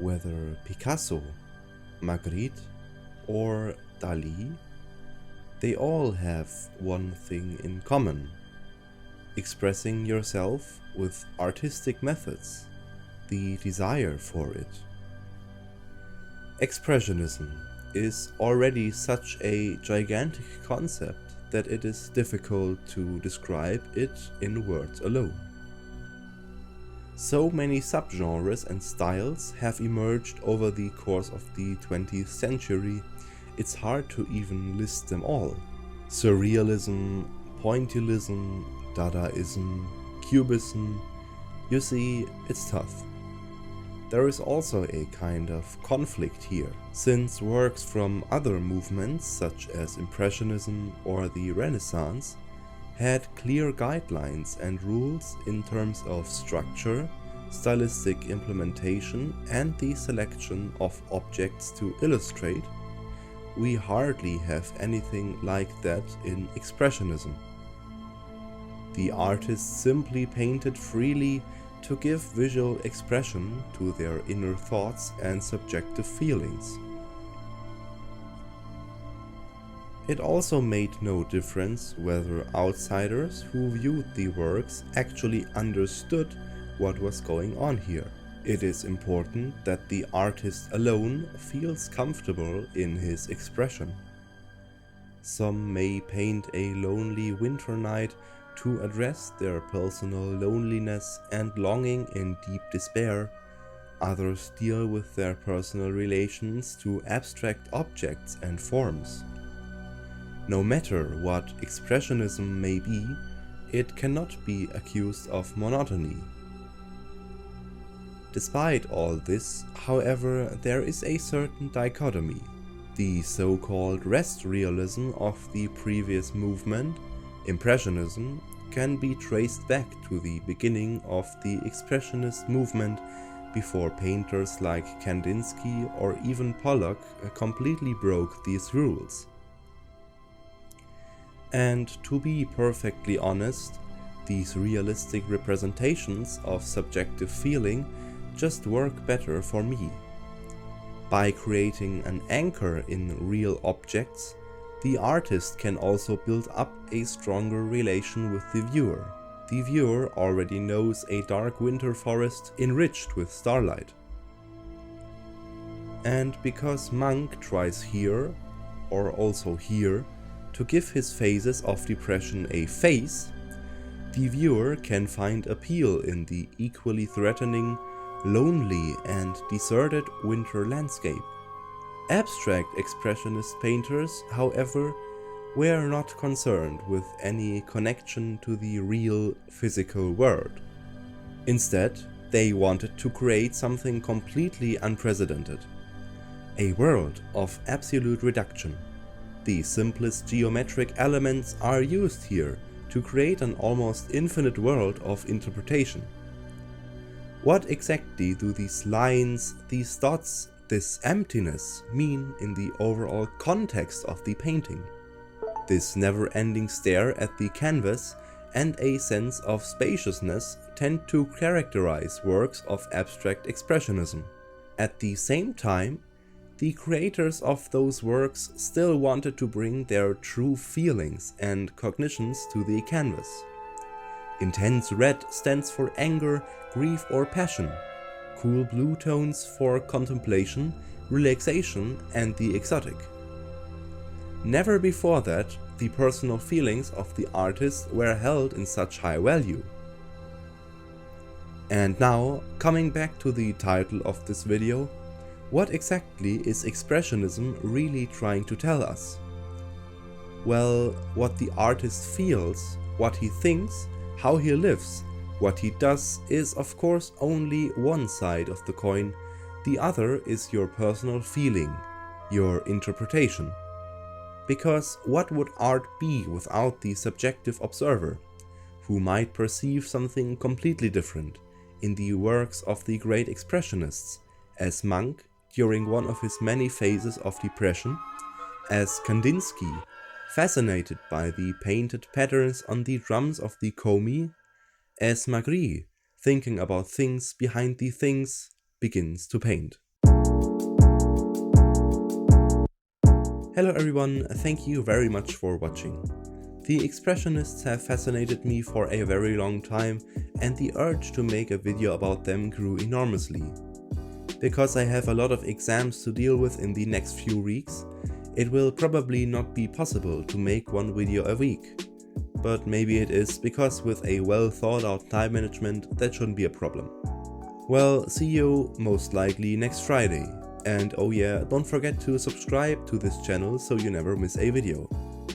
Whether Picasso, Magritte or Dali, they all have one thing in common: expressing yourself with artistic methods, the desire for it. Expressionism is already such a gigantic concept that it is difficult to describe it in words alone. So many subgenres and styles have emerged over the course of the 20th century, it's hard to even list them all. Surrealism, pointillism, Dadaism, Cubism, you see, it's tough. There is also a kind of conflict here, since works from other movements such as Impressionism or the Renaissance had clear guidelines and rules in terms of structure, stylistic implementation and the selection of objects to illustrate. We hardly have anything like that in Expressionism. The artists simply painted freely to give visual expression to their inner thoughts and subjective feelings. It also made no difference whether outsiders who viewed the works actually understood what was going on here. It is important that the artist alone feels comfortable in his expression. Some may paint a lonely winter night to address their personal loneliness and longing in deep despair. Others deal with their personal relations to abstract objects and forms. No matter what Expressionism may be, it cannot be accused of monotony. Despite all this, however, there is a certain dichotomy. The so-called rest realism of the previous movement, Impressionism, can be traced back to the beginning of the Expressionist movement before painters like Kandinsky or even Pollock completely broke these rules. And to be perfectly honest, these realistic representations of subjective feeling just work better for me. By creating an anchor in real objects, the artist can also build up a stronger relation with the viewer. The viewer already knows a dark winter forest enriched with starlight. And because Munch tries here, or also here, to give his phases of depression a face, the viewer can find appeal in the equally threatening, lonely and deserted winter landscape. Abstract Expressionist painters, however, were not concerned with any connection to the real physical world. Instead, they wanted to create something completely unprecedented. A world of absolute reduction. The simplest geometric elements are used here to create an almost infinite world of interpretation. What exactly do these lines, these dots, this emptiness mean in the overall context of the painting? This never-ending stare at the canvas and a sense of spaciousness tend to characterize works of abstract expressionism. At the same time, the creators of those works still wanted to bring their true feelings and cognitions to the canvas. Intense red stands for anger, grief or passion, cool blue tones for contemplation, relaxation and the exotic. Never before that, the personal feelings of the artist were held in such high value. And now, coming back to the title of this video, what exactly is Expressionism really trying to tell us? Well, what the artist feels, what he thinks, how he lives, what he does is of course only one side of the coin. The other is your personal feeling, your interpretation. Because what would art be without the subjective observer, who might perceive something completely different in the works of the great Expressionists, as Munch during one of his many phases of depression, as Kandinsky, fascinated by the painted patterns on the drums of the Komi, as Magritte, thinking about things behind the things, begins to paint. Hello everyone, thank you very much for watching. The Expressionists have fascinated me for a very long time, and the urge to make a video about them grew enormously. Because I have a lot of exams to deal with in the next few weeks, it will probably not be possible to make one video a week. But maybe it is, because with a well thought out time management that shouldn't be a problem. Well, see you most likely next Friday. And oh yeah, don't forget to subscribe to this channel so you never miss a video.